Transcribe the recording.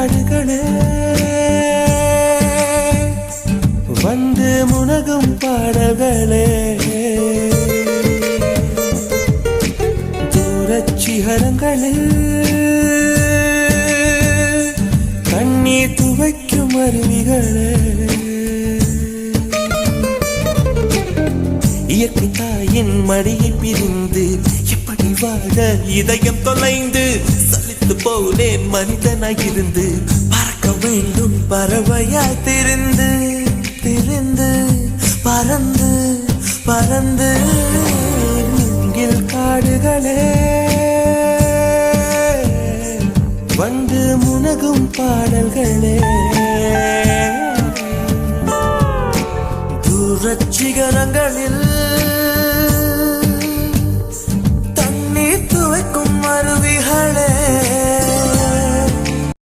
காடுகளே வந்து முனகும் பாடல்களே தூரச் சிகரங்களில் கண்ணீர் துவைக்கும் அருவிகளே இயற்கை தாயின் மடியை பிரிந்து எப்படி வாழ இதயம் தொலைந்து சலித்து போனேன் மனிதனாயிருந்து பறக்க வேண்டும் பறவையாய் திரிந்து திரிந்து பறந்து பறந்து மூங்கில் காடுகளே வந்து முனகும் பாடல்களே சிகரங்களில் தண்ணீர் துவைக்கும் அருவிகளே